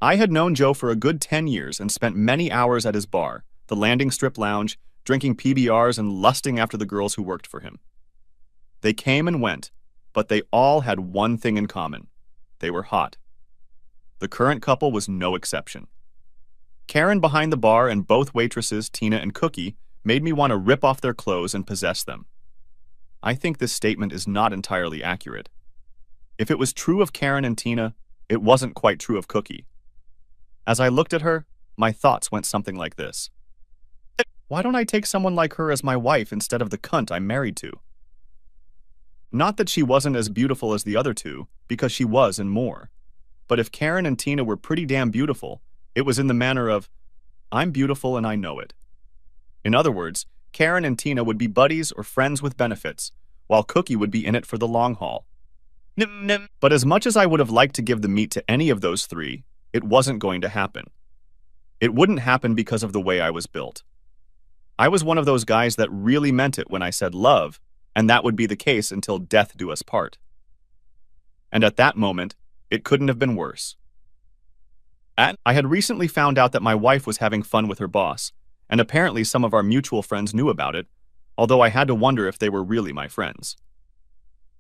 I had known Joe for a good 10 years and spent many hours at his bar, the Landing Strip Lounge, drinking PBRs and lusting after the girls who worked for him. They came and went, but they all had one thing in common. They were hot. The current couple was no exception. Karen behind the bar and both waitresses, Tina and Cookie, made me want to rip off their clothes and possess them. I think this statement is not entirely accurate. If it was true of Karen and Tina, it wasn't quite true of Cookie. As I looked at her, my thoughts went something like this. Why don't I take someone like her as my wife instead of the cunt I'm married to? Not that she wasn't as beautiful as the other two, because she was and more. But if Karen and Tina were pretty damn beautiful, it was in the manner of, I'm beautiful and I know it. In other words, Karen and Tina would be buddies or friends with benefits, while Cookie would be in it for the long haul. But as much as I would have liked to give the meat to any of those three, it wasn't going to happen. It wouldn't happen because of the way I was built. I was one of those guys that really meant it when I said love, and that would be the case until death do us part. And at that moment, it couldn't have been worse. I had recently found out that my wife was having fun with her boss, and apparently some of our mutual friends knew about it, although I had to wonder if they were really my friends.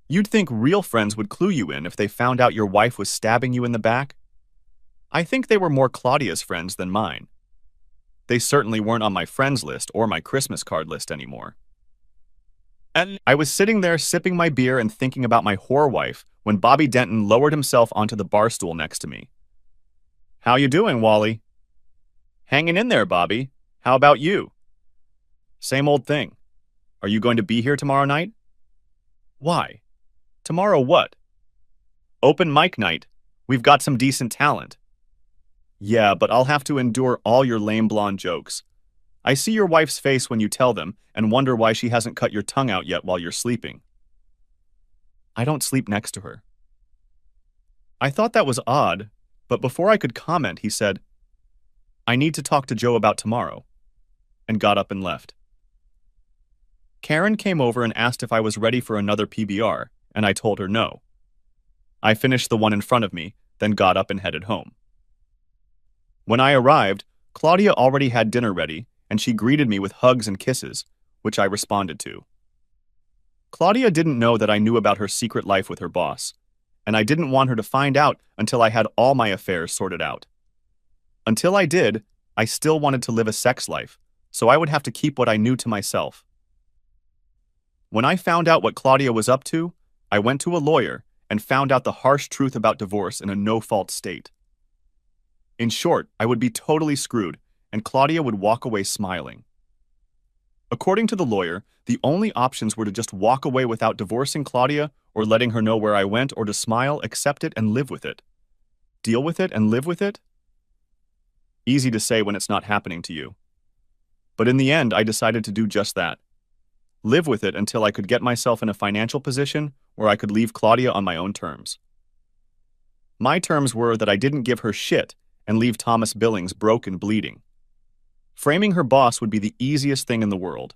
You'd think real friends would clue you in if they found out your wife was stabbing you in the back. I think they were more Claudia's friends than mine. They certainly weren't on my friends list or my Christmas card list anymore. And I was sitting there sipping my beer and thinking about my whore wife when Bobby Denton lowered himself onto the bar stool next to me. How you doing, Wally? Hanging in there, Bobby. How about you? Same old thing. Are you going to be here tomorrow night? Why? Tomorrow what? Open mic night. We've got some decent talent. Yeah, but I'll have to endure all your lame blonde jokes. I see your wife's face when you tell them and wonder why she hasn't cut your tongue out yet while you're sleeping. I don't sleep next to her. I thought that was odd, but before I could comment, he said, I need to talk to Joe about tomorrow, and got up and left. Karen came over and asked if I was ready for another PBR, and I told her no. I finished the one in front of me, then got up and headed home. When I arrived, Claudia already had dinner ready, and she greeted me with hugs and kisses, which I responded to. Claudia didn't know that I knew about her secret life with her boss, and I didn't want her to find out until I had all my affairs sorted out. Until I did, I still wanted to live a sex life, so I would have to keep what I knew to myself. When I found out what Claudia was up to, I went to a lawyer and found out the harsh truth about divorce in a no-fault state. In short, I would be totally screwed, and Claudia would walk away smiling. According to the lawyer, the only options were to just walk away without divorcing Claudia or letting her know where I went, or to smile, accept it, and live with it. Deal with it and live with it? Easy to say when it's not happening to you. But in the end, I decided to do just that. Live with it until I could get myself in a financial position where I could leave Claudia on my own terms. My terms were that I didn't give her shit and leave Thomas Billings broke and bleeding. Framing her boss would be the easiest thing in the world.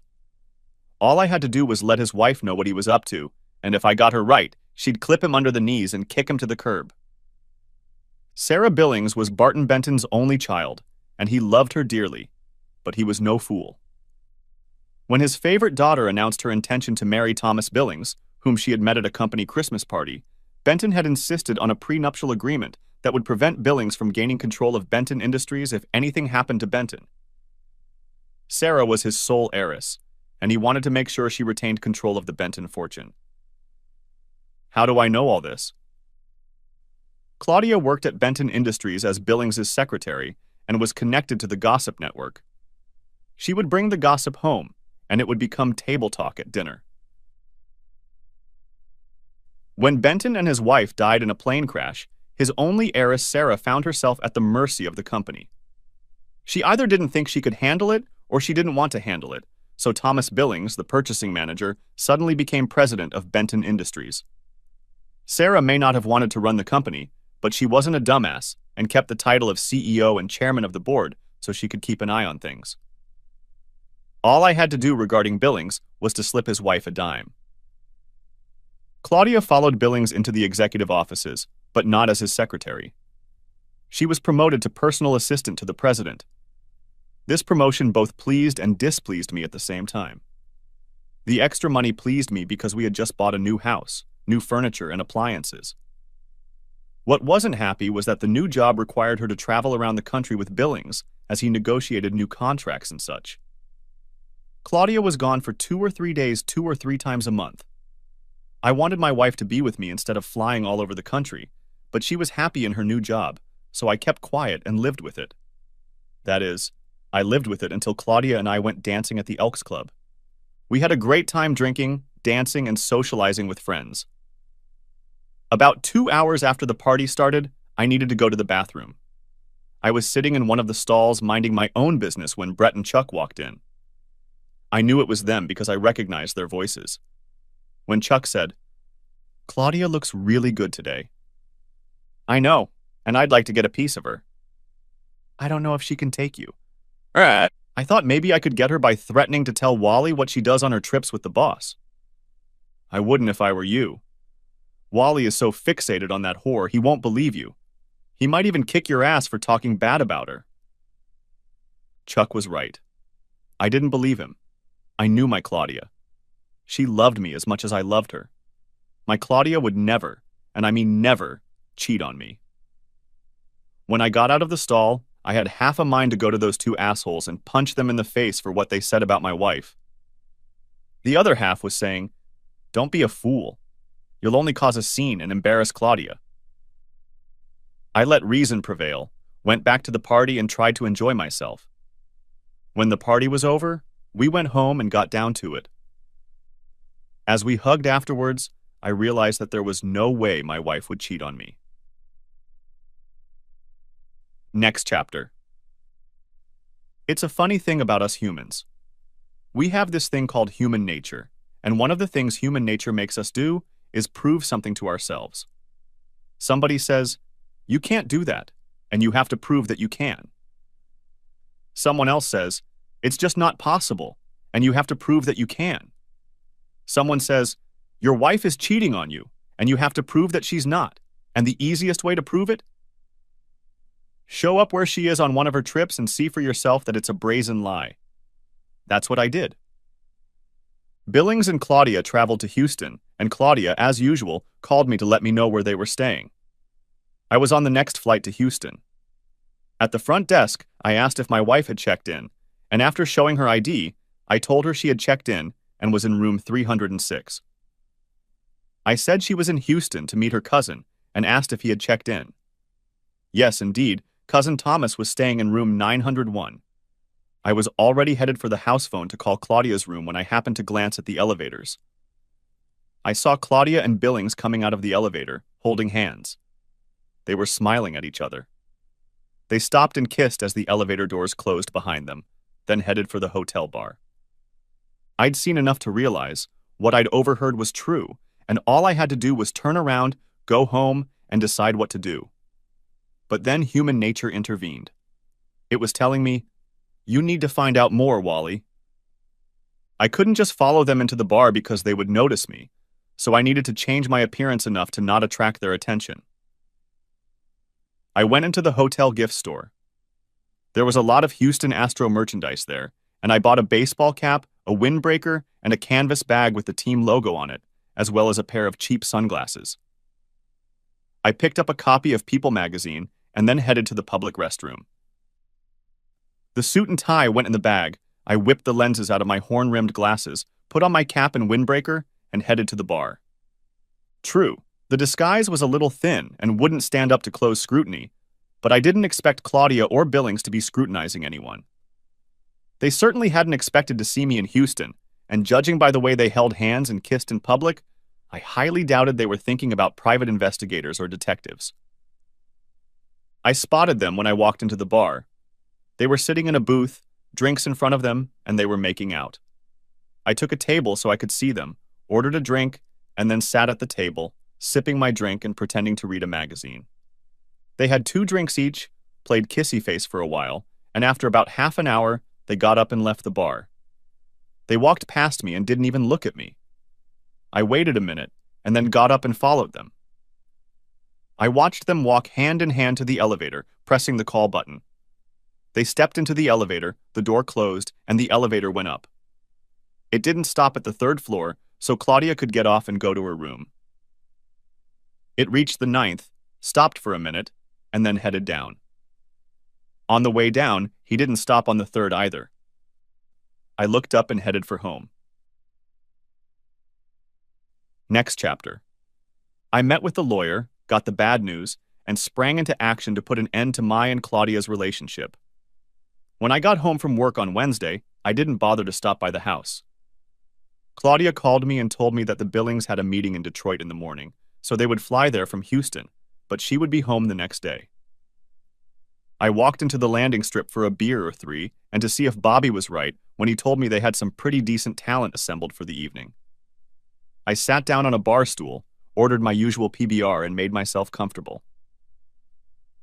All I had to do was let his wife know what he was up to, and if I got her right, she'd clip him under the knees and kick him to the curb. Sarah Billings was Barton Benton's only child, and he loved her dearly, but he was no fool. When his favorite daughter announced her intention to marry Thomas Billings, whom she had met at a company Christmas party, Benton had insisted on a prenuptial agreement that would prevent Billings from gaining control of Benton Industries if anything happened to Benton. Sarah was his sole heiress, and he wanted to make sure she retained control of the Benton fortune. How do I know all this? Claudia worked at Benton Industries as Billings' secretary and was connected to the gossip network. She would bring the gossip home, and it would become table talk at dinner. When Benton and his wife died in a plane crash, his only heiress Sarah found herself at the mercy of the company. She either didn't think she could handle it or she didn't want to handle it, so Thomas Billings, the purchasing manager, suddenly became president of Benton Industries. Sarah may not have wanted to run the company, but she wasn't a dumbass and kept the title of CEO and chairman of the board so she could keep an eye on things. All I had to do regarding Billings was to slip his wife a dime. Claudia followed Billings into the executive offices, but not as his secretary. She was promoted to personal assistant to the president. This promotion both pleased and displeased me at the same time. The extra money pleased me because we had just bought a new house, new furniture, and appliances. What wasn't happy was that the new job required her to travel around the country with Billings as he negotiated new contracts and such. Claudia was gone for 2 or 3 days 2 or 3 times a month. I wanted my wife to be with me instead of flying all over the country, but she was happy in her new job, so I kept quiet and lived with it. That is, I lived with it until Claudia and I went dancing at the Elks Club. We had a great time drinking, dancing, and socializing with friends. About 2 hours after the party started, I needed to go to the bathroom. I was sitting in one of the stalls minding my own business when Brett and Chuck walked in. I knew it was them because I recognized their voices. When Chuck said, "Claudia looks really good today." "I know, and I'd like to get a piece of her." "I don't know if she can take you." "I thought maybe I could get her by threatening to tell Wally what she does on her trips with the boss." "I wouldn't if I were you. Wally is so fixated on that whore, he won't believe you. He might even kick your ass for talking bad about her." Chuck was right. I didn't believe him. I knew my Claudia. She loved me as much as I loved her. My Claudia would never, and I mean never, cheat on me. When I got out of the stall, I had half a mind to go to those 2 assholes and punch them in the face for what they said about my wife. The other half was saying, "Don't be a fool. You'll only cause a scene and embarrass Claudia." I let reason prevail, went back to the party, and tried to enjoy myself. When the party was over, we went home and got down to it. As we hugged afterwards, I realized that there was no way my wife would cheat on me. Next chapter. It's a funny thing about us humans. We have this thing called human nature, and one of the things human nature makes us do is prove something to ourselves. Somebody says, "You can't do that," and you have to prove that you can. Someone else says, "It's just not possible," and you have to prove that you can. Someone says, "Your wife is cheating on you," and you have to prove that she's not. And the easiest way to prove it? Show up where she is on one of her trips and see for yourself that it's a brazen lie. That's what I did. Billings and Claudia traveled to Houston, and Claudia, as usual, called me to let me know where they were staying. I was on the next flight to Houston. At the front desk, I asked if my wife had checked in, and after showing her ID, I told her she had checked in and was in room 306. I said she was in Houston to meet her cousin and asked if he had checked in. Yes, indeed, Cousin Thomas was staying in room 901. I was already headed for the house phone to call Claudia's room when I happened to glance at the elevators. I saw Claudia and Billings coming out of the elevator, holding hands. They were smiling at each other. They stopped and kissed as the elevator doors closed behind them, then headed for the hotel bar. I'd seen enough to realize what I'd overheard was true, and all I had to do was turn around, go home, and decide what to do. But then human nature intervened. It was telling me, "You need to find out more, Wally." I couldn't just follow them into the bar because they would notice me, so I needed to change my appearance enough to not attract their attention. I went into the hotel gift store. There was a lot of Houston Astro merchandise there, and I bought a baseball cap, a windbreaker, and a canvas bag with the team logo on it, as well as a pair of cheap sunglasses. I picked up a copy of People magazine and then headed to the public restroom. The suit and tie went in the bag. I whipped the lenses out of my horn-rimmed glasses, put on my cap and windbreaker, and headed to the bar. True, the disguise was a little thin and wouldn't stand up to close scrutiny, but I didn't expect Claudia or Billings to be scrutinizing anyone. They certainly hadn't expected to see me in Houston, and judging by the way they held hands and kissed in public, I highly doubted they were thinking about private investigators or detectives. I spotted them when I walked into the bar. They were sitting in a booth, drinks in front of them, and they were making out. I took a table so I could see them, ordered a drink, and then sat at the table, sipping my drink and pretending to read a magazine. They had 2 drinks each, played kissy face for a while, and after about half an hour, they got up and left the bar. They walked past me and didn't even look at me. I waited a minute, and then got up and followed them. I watched them walk hand in hand to the elevator, pressing the call button. They stepped into the elevator, the door closed, and the elevator went up. It didn't stop at the third floor, so Claudia could get off and go to her room. It reached the ninth, stopped for a minute, and then headed down. On the way down, he didn't stop on the third either. I looked up and headed for home. Next chapter. I met with the lawyer, got the bad news, and sprang into action to put an end to my and Claudia's relationship. When I got home from work on Wednesday, I didn't bother to stop by the house. Claudia called me and told me that the Billings had a meeting in Detroit in the morning, so they would fly there from Houston, but she would be home the next day. I walked into the landing strip for a beer or three and to see if Bobby was right when he told me they had some pretty decent talent assembled for the evening. I sat down on a bar stool, ordered my usual PBR, and made myself comfortable.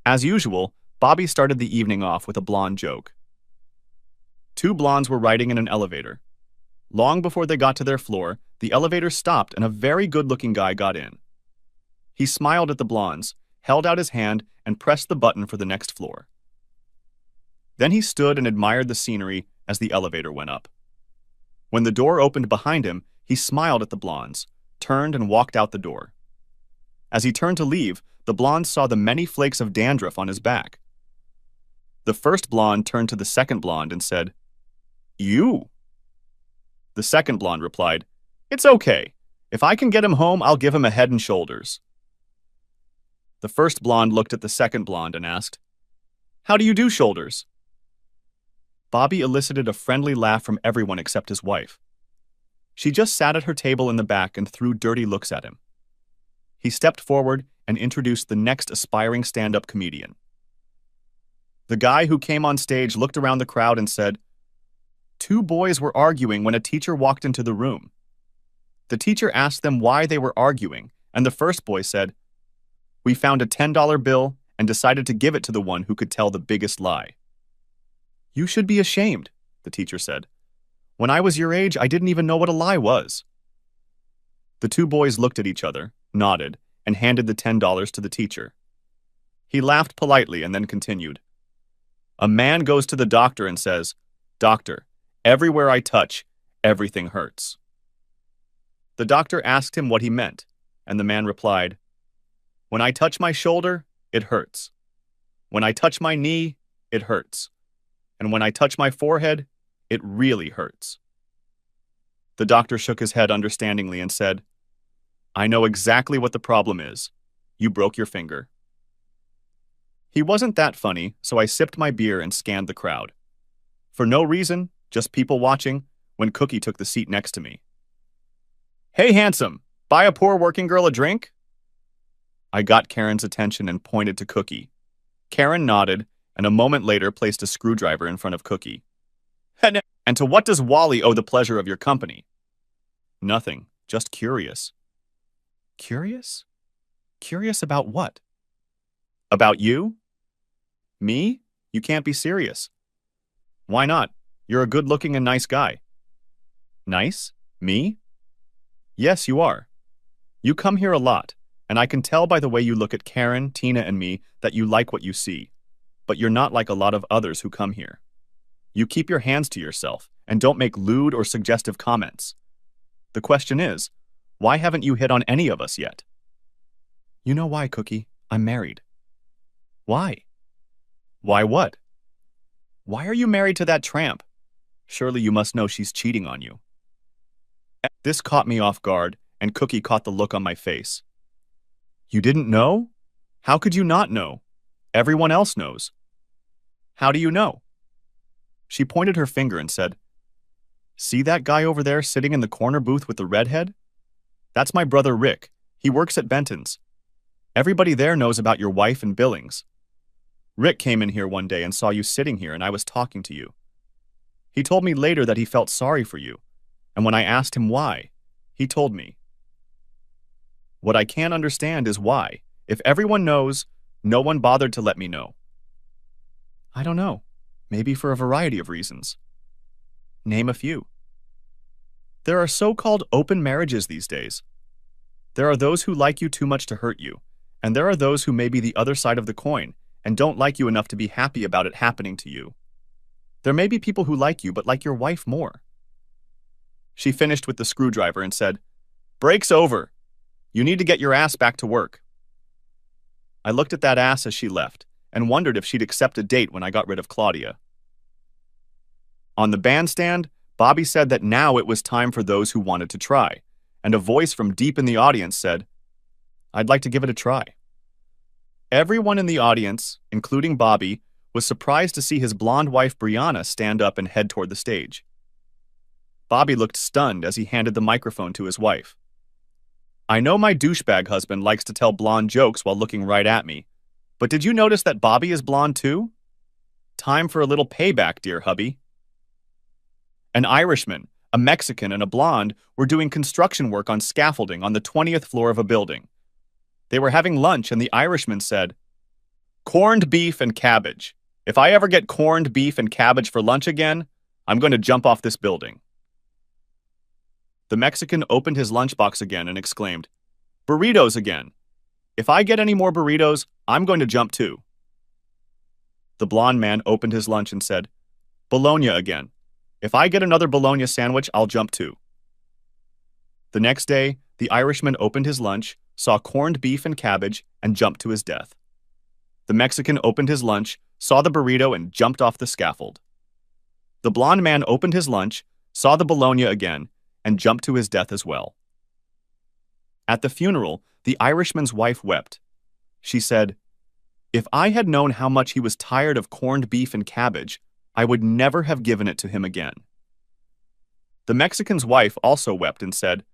As usual, Bobby started the evening off with a blonde joke. Two blondes were riding in an elevator. Long before they got to their floor, the elevator stopped and a very good-looking guy got in. He smiled at the blondes, held out his hand, and pressed the button for the next floor. Then he stood and admired the scenery as the elevator went up. When the door opened behind him, he smiled at the blondes, turned and walked out the door. As he turned to leave, the blondes saw the many flakes of dandruff on his back. The first blonde turned to the second blonde and said, "You?" The second blonde replied, "It's okay. If I can get him home, I'll give him a head and shoulders." The first blonde looked at the second blonde and asked, "How do you do shoulders?" Bobby elicited a friendly laugh from everyone except his wife. She just sat at her table in the back and threw dirty looks at him. He stepped forward and introduced the next aspiring stand-up comedian. The guy who came on stage looked around the crowd and said, "Two boys were arguing when a teacher walked into the room. The teacher asked them why they were arguing, and the first boy said, 'We found a $10 bill and decided to give it to the one who could tell the biggest lie.' 'You should be ashamed,' the teacher said. 'When I was your age, I didn't even know what a lie was.'" The two boys looked at each other, nodded, and handed the $10 to the teacher. He laughed politely and then continued. "A man goes to the doctor and says, 'Doctor, everywhere I touch, everything hurts.' The doctor asked him what he meant, and the man replied, 'When I touch my shoulder, it hurts. When I touch my knee, it hurts. And when I touch my forehead, it really hurts.'" The doctor shook his head understandingly and said, "I know exactly what the problem is. You broke your finger." He wasn't that funny, so I sipped my beer and scanned the crowd. For no reason, just people watching, when Cookie took the seat next to me. "Hey, handsome, buy a poor working girl a drink?" I got Karen's attention and pointed to Cookie. Karen nodded, and a moment later placed a screwdriver in front of Cookie. "And to what does Wally owe the pleasure of your company?" "Nothing, just curious." "Curious? Curious about what?" "About you?" "Me? You can't be serious." "Why not? You're a good-looking and nice guy." "Nice? Me?" "Yes, you are. You come here a lot, and I can tell by the way you look at Karen, Tina, and me that you like what you see. But you're not like a lot of others who come here. You keep your hands to yourself and don't make lewd or suggestive comments. The question is, why haven't you hit on any of us yet?" "You know why, Cookie? I'm married." "Why?" "Why what?" "Why are you married to that tramp? Surely you must know she's cheating on you." This caught me off guard, and Cookie caught the look on my face. "You didn't know? How could you not know? Everyone else knows." "How do you know?" She pointed her finger and said, "See that guy over there sitting in the corner booth with the redhead? That's my brother Rick. He works at Benton's. Everybody there knows about your wife and Billings. Rick came in here one day and saw you sitting here, and I was talking to you. He told me later that he felt sorry for you, and when I asked him why, he told me. What I can't understand is why, if everyone knows, no one bothered to let me know." "I don't know. Maybe for a variety of reasons." "Name a few." "There are so-called open marriages these days. There are those who like you too much to hurt you, And there are those who may be the other side of the coin and don't like you enough to be happy about it happening to you. There may be people who like you but like your wife more. She finished with the screwdriver and said, "Break's over. You need to get your ass back to work." I looked at that ass as she left and wondered if she'd accept a date when I got rid of Claudia. On the bandstand, Bobby said that now it was time for those who wanted to try, and a voice from deep in the audience said, "I'd like to give it a try." Everyone in the audience, including Bobby, was surprised to see his blonde wife Brianna stand up and head toward the stage. Bobby looked stunned as he handed the microphone to his wife. "I know my douchebag husband likes to tell blonde jokes while looking right at me, but did you notice that Bobby is blonde too? Time for a little payback, dear hubby." An Irishman, a Mexican, and a blonde were doing construction work on scaffolding on the 20th floor of a building. They were having lunch and the Irishman said, "Corned beef and cabbage. If I ever get corned beef and cabbage for lunch again, I'm going to jump off this building." The Mexican opened his lunchbox again and exclaimed, "Burritos again. If I get any more burritos, I'm going to jump too." The blonde man opened his lunch and said, "Bologna again. If I get another bologna sandwich, I'll jump too." The next day, the Irishman opened his lunch, saw corned beef and cabbage, and jumped to his death. The Mexican opened his lunch, saw the burrito, and jumped off the scaffold. The blonde man opened his lunch, saw the bologna again, and jumped to his death as well. At the funeral, the Irishman's wife wept. She said, "If I had known how much he was tired of corned beef and cabbage, I would never have given it to him again." The Mexican's wife also wept and said,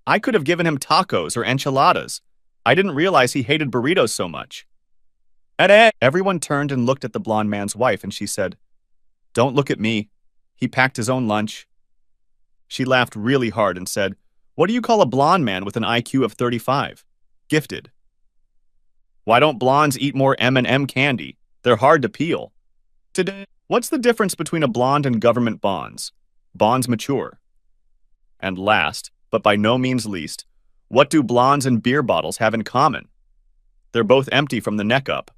"I could have given him tacos or enchiladas. I didn't realize he hated burritos so much." Everyone turned and looked at the blonde man's wife, and she said, "Don't look at me. He packed his own lunch." She laughed really hard and said, "What do you call a blonde man with an IQ of 35? Gifted." "Why don't blondes eat more M&M candy? They're hard to peel." "Today, what's the difference between a blonde and government bonds? Bonds mature." And last, but by no means least, what do blondes and beer bottles have in common? They're both empty from the neck up.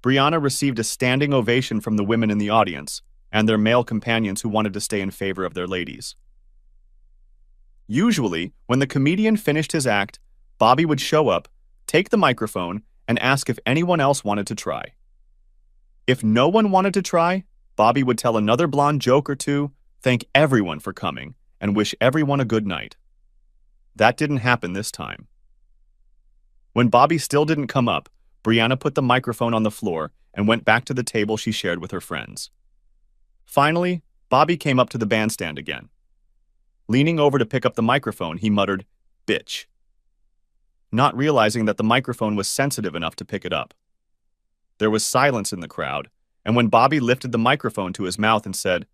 Brianna received a standing ovation from the women in the audience and their male companions who wanted to stay in favor of their ladies. Usually, when the comedian finished his act, Bobby would show up, take the microphone, and ask if anyone else wanted to try. If no one wanted to try, Bobby would tell another blonde joke or two, thank everyone for coming, and wish everyone a good night. That didn't happen this time. When Bobby still didn't come up, Brianna put the microphone on the floor and went back to the table she shared with her friends. Finally, Bobby came up to the bandstand again. Leaning over to pick up the microphone, he muttered, "Bitch," not realizing that the microphone was sensitive enough to pick it up. There was silence in the crowd, and when Bobby lifted the microphone to his mouth and said,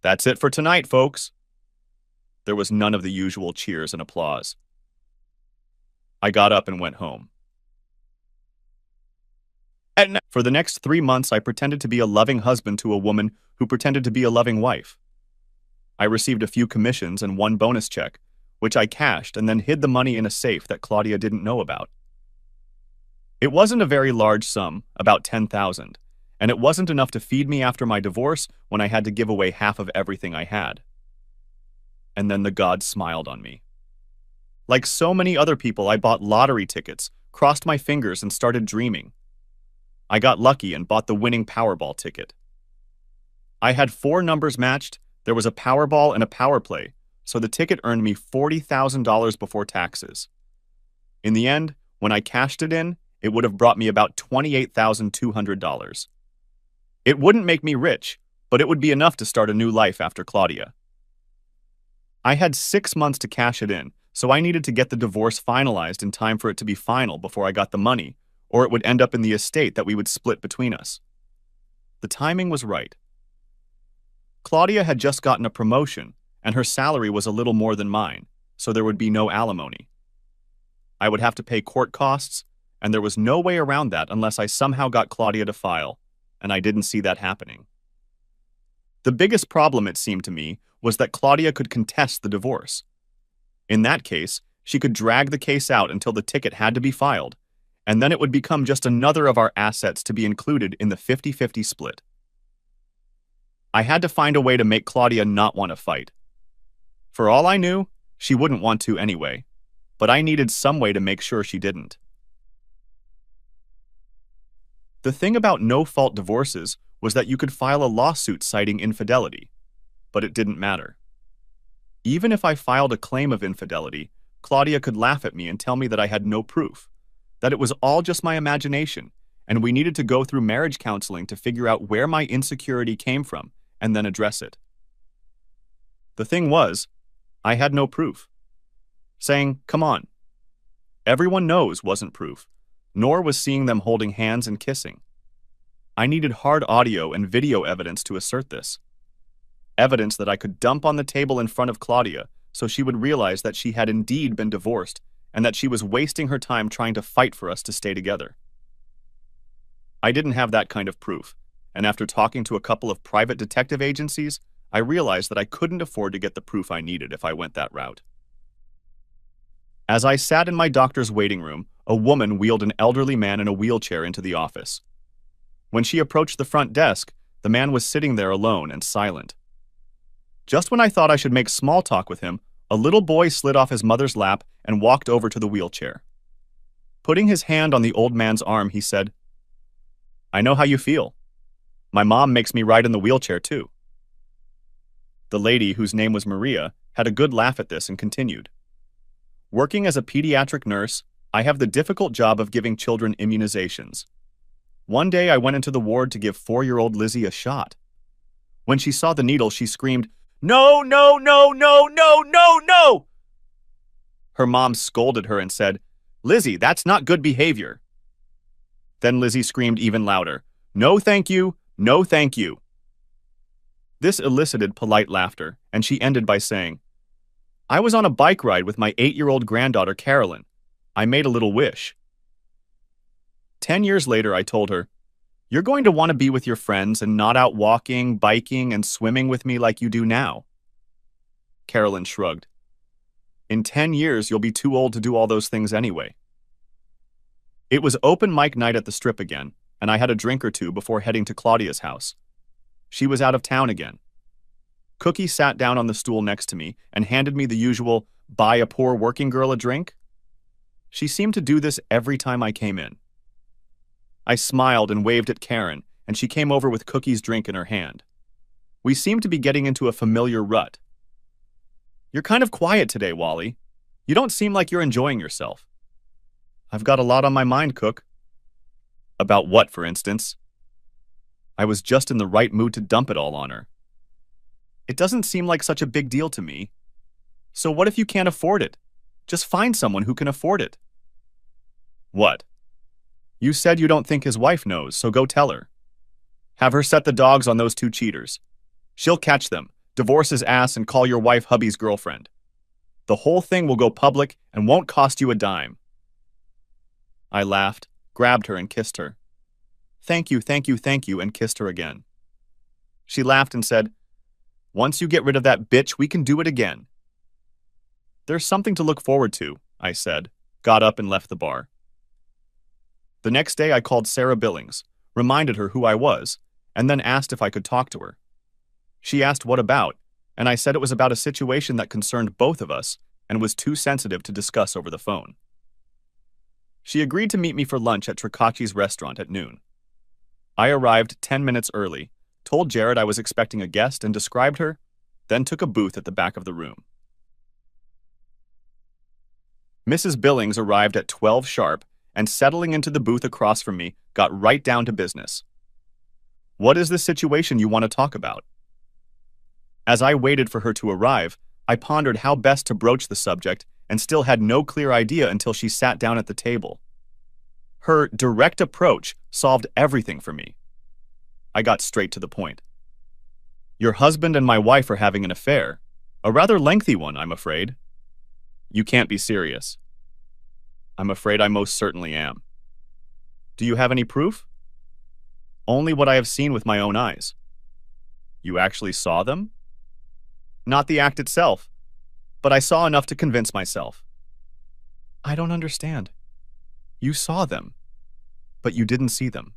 "That's it for tonight, folks," there was none of the usual cheers and applause. I got up and went home. For the next 3 months, I pretended to be a loving husband to a woman who pretended to be a loving wife. I received a few commissions and one bonus check, which I cashed and then hid the money in a safe that Claudia didn't know about. It wasn't a very large sum, about $10,000, and it wasn't enough to feed me after my divorce when I had to give away half of everything I had. And then the gods smiled on me. Like so many other people, I bought lottery tickets, crossed my fingers, and started dreaming. I got lucky and bought the winning Powerball ticket. I had 4 numbers matched, there was a Powerball and a Power Play, so the ticket earned me $40,000 before taxes. In the end, when I cashed it in, it would have brought me about $28,200. It wouldn't make me rich, but it would be enough to start a new life after Claudia. I had 6 months to cash it in, so I needed to get the divorce finalized in time for it to be final before I got the money, or it would end up in the estate that we would split between us. The timing was right. Claudia had just gotten a promotion, and her salary was a little more than mine, so there would be no alimony. I would have to pay court costs, and there was no way around that unless I somehow got Claudia to file, and I didn't see that happening. The biggest problem, it seemed to me, was that Claudia could contest the divorce. In that case, She could drag the case out until the ticket had to be filed, and then it would become just another of our assets to be included in the 50-50 split. I had to find a way to make Claudia not want to fight. For all I knew, she wouldn't want to anyway, but I needed some way to make sure she didn't. The thing about no-fault divorces was that you could file a lawsuit citing infidelity, but it didn't matter. Even if I filed a claim of infidelity, Claudia could laugh at me and tell me that I had no proof, that it was all just my imagination, and we needed to go through marriage counseling to figure out where my insecurity came from and then address it. The thing was, I had no proof. Saying, "Come on." Everyone knows wasn't proof, nor was seeing them holding hands and kissing. I needed hard audio and video evidence to assert this. Evidence that I could dump on the table in front of Claudia so she would realize that she had indeed been divorced and that she was wasting her time trying to fight for us to stay together. I didn't have that kind of proof, and after talking to a couple of private detective agencies, I realized that I couldn't afford to get the proof I needed if I went that route. As I sat in my doctor's waiting room, a woman wheeled an elderly man in a wheelchair into the office. When she approached the front desk, the man was sitting there alone and silent. Just when I thought I should make small talk with him, a little boy slid off his mother's lap and walked over to the wheelchair. Putting his hand on the old man's arm, he said, "I know how you feel. My mom makes me ride in the wheelchair too." The lady, whose name was Maria, had a good laugh at this and continued, "Working as a pediatric nurse, I have the difficult job of giving children immunizations. One day I went into the ward to give 4-year-old Lizzie a shot. When she saw the needle, she screamed, 'No, no, no, no, no, no, no!' Her mom scolded her and said, 'Lizzie, that's not good behavior.' Then Lizzie screamed even louder, 'No, thank you, no, thank you.' This elicited polite laughter, and she ended by saying, 'I was on a bike ride with my 8-year-old granddaughter, Carolyn. I made a little wish.' 10 years later, I told her, 'You're going to want to be with your friends and not out walking, biking, and swimming with me like you do now.' Carolyn shrugged. 'In 10 years, you'll be too old to do all those things anyway.' It was open mic night at the Strip again, and I had a drink or two before heading to Claudia's house. She was out of town again. Cookie sat down on the stool next to me and handed me the usual, "buy a poor working girl a drink." She seemed to do this every time I came in. I smiled and waved at Karen, and she came over with Cookie's drink in her hand. We seemed to be getting into a familiar rut. "You're kind of quiet today, Wally. You don't seem like you're enjoying yourself." "I've got a lot on my mind, Cook." "About what, for instance?" I was just in the right mood to dump it all on her. "It doesn't seem like such a big deal to me. So what if you can't afford it? Just find someone who can afford it." "What?" "You said you don't think his wife knows, so go tell her. Have her set the dogs on those 2 cheaters. She'll catch them, divorce his ass, and call your wife hubby's girlfriend. The whole thing will go public and won't cost you a dime." I laughed, grabbed her, and kissed her. "Thank you, thank you, thank you," and kissed her again. She laughed and said, "Once you get rid of that bitch, we can do it again." "There's something to look forward to," I said, got up and left the bar. The next day I called Sarah Billings, reminded her who I was, and then asked if I could talk to her. She asked what about, and I said it was about a situation that concerned both of us and was too sensitive to discuss over the phone. She agreed to meet me for lunch at Tricacci's restaurant at noon. I arrived 10 minutes early, told Jared I was expecting a guest and described her, then took a booth at the back of the room. Mrs. Billings arrived at 12 sharp, and settling into the booth across from me, got right down to business. "What is the situation you want to talk about?" As I waited for her to arrive, I pondered how best to broach the subject and still had no clear idea until she sat down at the table. Her direct approach solved everything for me. I got straight to the point. "Your husband and my wife are having an affair. A rather lengthy one, I'm afraid." "You can't be serious." "I'm afraid I most certainly am." "Do you have any proof?" "Only what I have seen with my own eyes." "You actually saw them?" "Not the act itself, but I saw enough to convince myself." I don't understand. You saw them, but you didn't see them.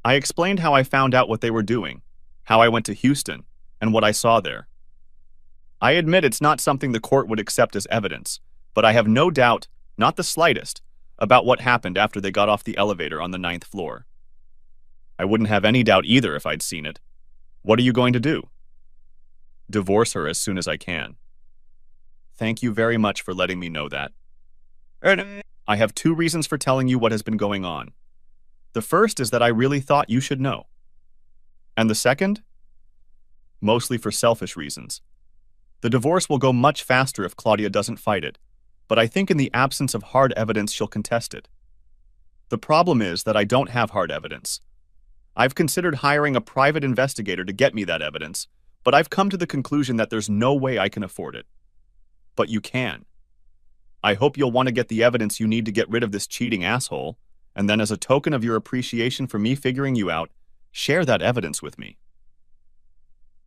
I explained how I found out what they were doing, how I went to Houston, and what I saw there. I admit it's not something the court would accept as evidence, but I have no doubt, not the slightest, about what happened after they got off the elevator on the 9th floor. I wouldn't have any doubt either if I'd seen it. What are you going to do? Divorce her as soon as I can. Thank you very much for letting me know that. I have two reasons for telling you what has been going on. The first is that I really thought you should know. And the second? Mostly for selfish reasons. The divorce will go much faster if Claudia doesn't fight it, but I think in the absence of hard evidence she'll contest it. The problem is that I don't have hard evidence. I've considered hiring a private investigator to get me that evidence, but I've come to the conclusion that there's no way I can afford it. But you can. I hope you'll want to get the evidence you need to get rid of this cheating asshole, and then as a token of your appreciation for me figuring you out, share that evidence with me.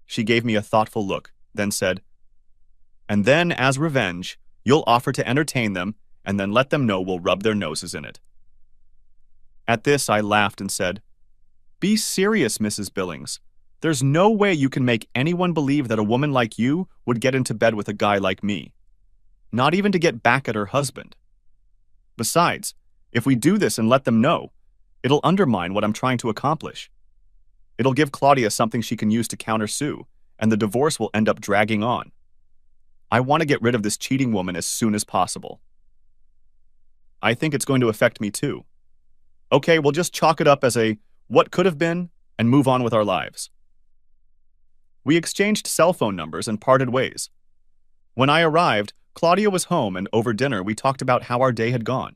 She gave me a thoughtful look, then said, and then, as revenge, you'll offer to entertain them and then let them know we'll rub their noses in it. At this, I laughed and said, be serious, Mrs. Billings. There's no way you can make anyone believe that a woman like you would get into bed with a guy like me. Not even to get back at her husband. Besides, if we do this and let them know, it'll undermine what I'm trying to accomplish. It'll give Claudia something she can use to countersue, and the divorce will end up dragging on. I want to get rid of this cheating woman as soon as possible. I think it's going to affect me too. Okay, we'll just chalk it up as a what could have been and move on with our lives. We exchanged cell phone numbers and parted ways. When I arrived, Claudia was home, and over dinner we talked about how our day had gone.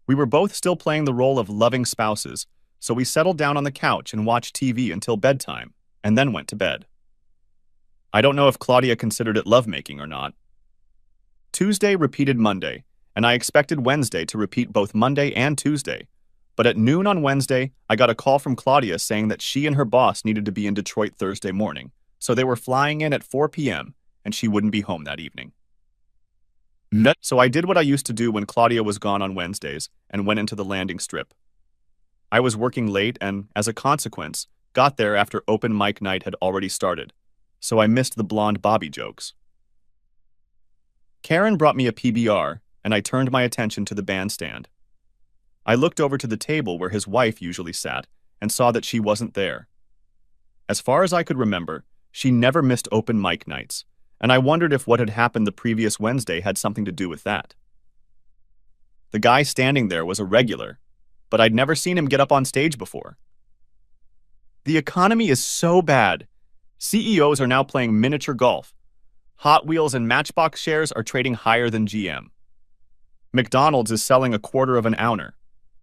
We were both still playing the role of loving spouses, so we settled down on the couch and watched TV until bedtime, and then went to bed. I don't know if Claudia considered it lovemaking or not. Tuesday repeated Monday, and I expected Wednesday to repeat both Monday and Tuesday, but at noon on Wednesday, I got a call from Claudia saying that she and her boss needed to be in Detroit Thursday morning, so they were flying in at 4 p.m., and she wouldn't be home that evening. So I did what I used to do when Claudia was gone on Wednesdays and went into the landing strip. I was working late and, as a consequence, got there after open mic night had already started, so I missed the blonde Bobby jokes. Karen brought me a PBR, and I turned my attention to the bandstand. I looked over to the table where his wife usually sat and saw that she wasn't there. As far as I could remember, she never missed open mic nights, and I wondered if what had happened the previous Wednesday had something to do with that. The guy standing there was a regular, but I'd never seen him get up on stage before. The economy is so bad. CEOs are now playing miniature golf. Hot Wheels and Matchbox shares are trading higher than GM. McDonald's is selling a quarter of an ouncer.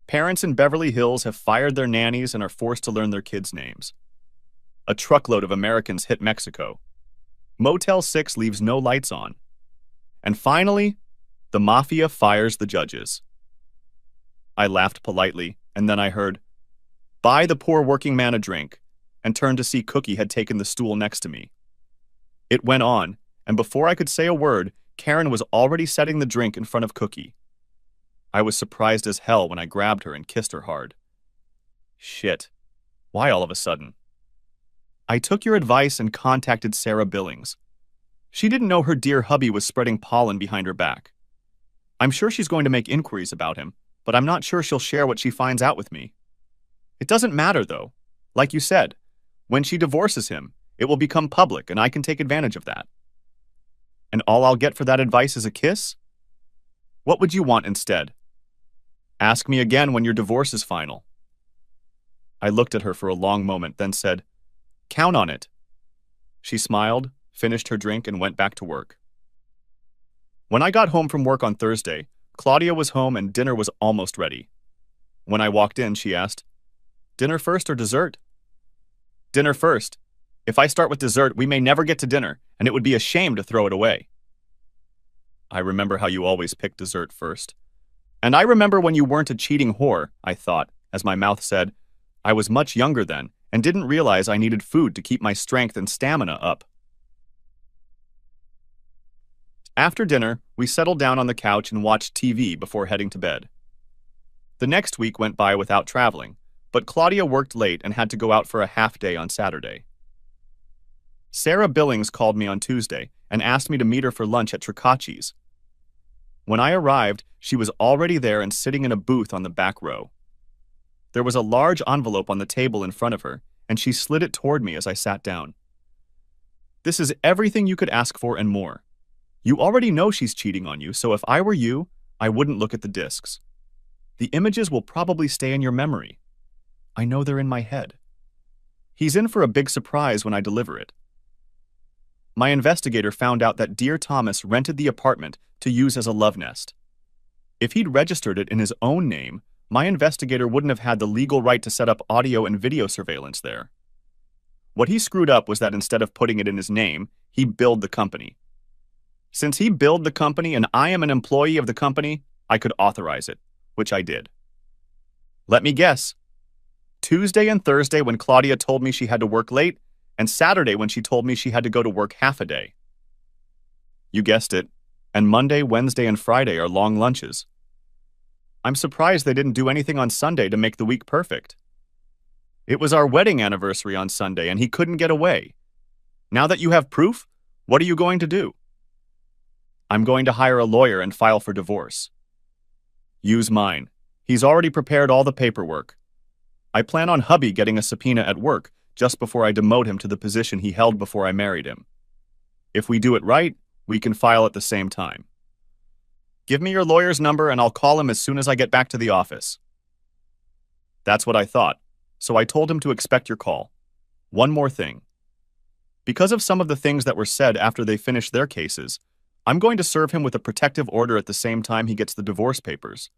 Parents in Beverly Hills have fired their nannies and are forced to learn their kids' names. A truckload of Americans hit Mexico. Motel 6 leaves no lights on. And finally, the mafia fires the judges. I laughed politely, and then I heard, buy the poor working man a drink, and turned to see Cookie had taken the stool next to me. It went on, and before I could say a word, Karen was already setting the drink in front of Cookie. I was surprised as hell when I grabbed her and kissed her hard. Shit. Why all of a sudden? I took your advice and contacted Sarah Billings. She didn't know her dear hubby was spreading pollen behind her back. I'm sure she's going to make inquiries about him, but I'm not sure she'll share what she finds out with me. It doesn't matter, though. Like you said, when she divorces him, it will become public and I can take advantage of that. And all I'll get for that advice is a kiss? What would you want instead? Ask me again when your divorce is final. I looked at her for a long moment, then said, count on it. She smiled, finished her drink, and went back to work. When I got home from work on Thursday, Claudia was home and dinner was almost ready. When I walked in, she asked, dinner first or dessert? Dinner first. If I start with dessert, we may never get to dinner, and it would be a shame to throw it away. I remember how you always pick dessert first. And I remember when you weren't a cheating whore, I thought, as my mouth said, I was much younger then, and didn't realize I needed food to keep my strength and stamina up. After dinner, we settled down on the couch and watched TV before heading to bed. The next week went by without traveling, but Claudia worked late and had to go out for a half day on Saturday. Sarah Billings called me on Tuesday and asked me to meet her for lunch at Tricacci's. When I arrived, she was already there and sitting in a booth on the back row. There was a large envelope on the table in front of her, and she slid it toward me as I sat down. This is everything you could ask for and more. You already know she's cheating on you, so if I were you, I wouldn't look at the discs. The images will probably stay in your memory. I know they're in my head. He's in for a big surprise when I deliver it. My investigator found out that Dear Thomas rented the apartment to use as a love nest. If he'd registered it in his own name, my investigator wouldn't have had the legal right to set up audio and video surveillance there. What he screwed up was that instead of putting it in his name, he billed the company. Since he billed the company and I am an employee of the company, I could authorize it, which I did. Let me guess. Tuesday and Thursday when Claudia told me she had to work late, and Saturday when she told me she had to go to work half a day. You guessed it, and Monday, Wednesday, and Friday are long lunches. I'm surprised they didn't do anything on Sunday to make the week perfect. It was our wedding anniversary on Sunday, and he couldn't get away. Now that you have proof, what are you going to do? I'm going to hire a lawyer and file for divorce. Use mine. He's already prepared all the paperwork. I plan on hubby getting a subpoena at work just before I demote him to the position he held before I married him. If we do it right, we can file at the same time. Give me your lawyer's number and I'll call him as soon as I get back to the office. That's what I thought, so I told him to expect your call. One more thing. Because of some of the things that were said after they finished their cases, I'm going to serve him with a protective order at the same time he gets the divorce papers.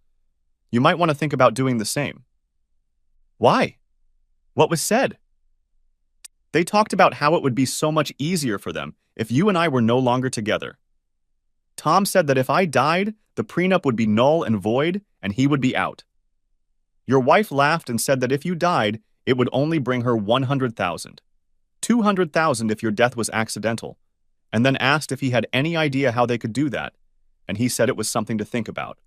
You might want to think about doing the same. Why? What was said? They talked about how it would be so much easier for them if you and I were no longer together. Tom said that if I died, the prenup would be null and void, and he would be out. Your wife laughed and said that if you died, it would only bring her $100,000. $200,000 if your death was accidental, and then asked if he had any idea how they could do that, and he said it was something to think about.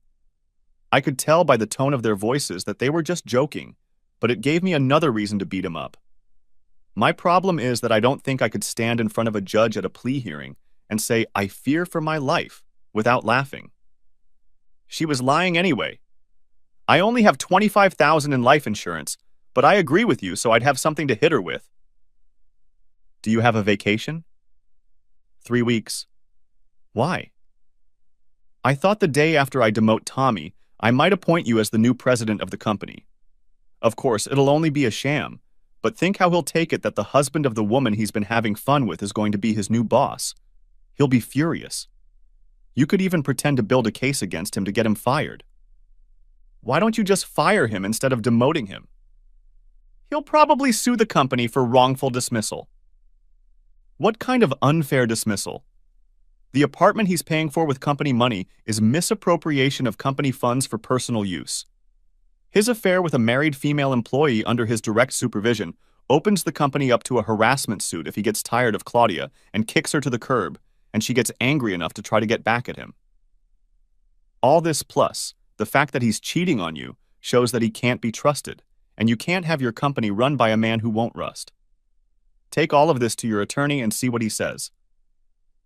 I could tell by the tone of their voices that they were just joking, but it gave me another reason to beat him up. My problem is that I don't think I could stand in front of a judge at a plea hearing and say, I fear for my life, without laughing. She was lying anyway. I only have $25,000 in life insurance, but I agree with you so I'd have something to hit her with. Do you have a vacation? 3 weeks. Why? I thought the day after I demote Tommy, I might appoint you as the new president of the company. Of course, it'll only be a sham, but think how he'll take it that the husband of the woman he's been having fun with is going to be his new boss. He'll be furious. You could even pretend to build a case against him to get him fired. Why don't you just fire him instead of demoting him? He'll probably sue the company for wrongful dismissal. What kind of unfair dismissal? The apartment he's paying for with company money is misappropriation of company funds for personal use. His affair with a married female employee under his direct supervision opens the company up to a harassment suit if he gets tired of Claudia and kicks her to the curb, and she gets angry enough to try to get back at him. All this plus the fact that he's cheating on you shows that he can't be trusted, and you can't have your company run by a man who won't rust. Take all of this to your attorney and see what he says.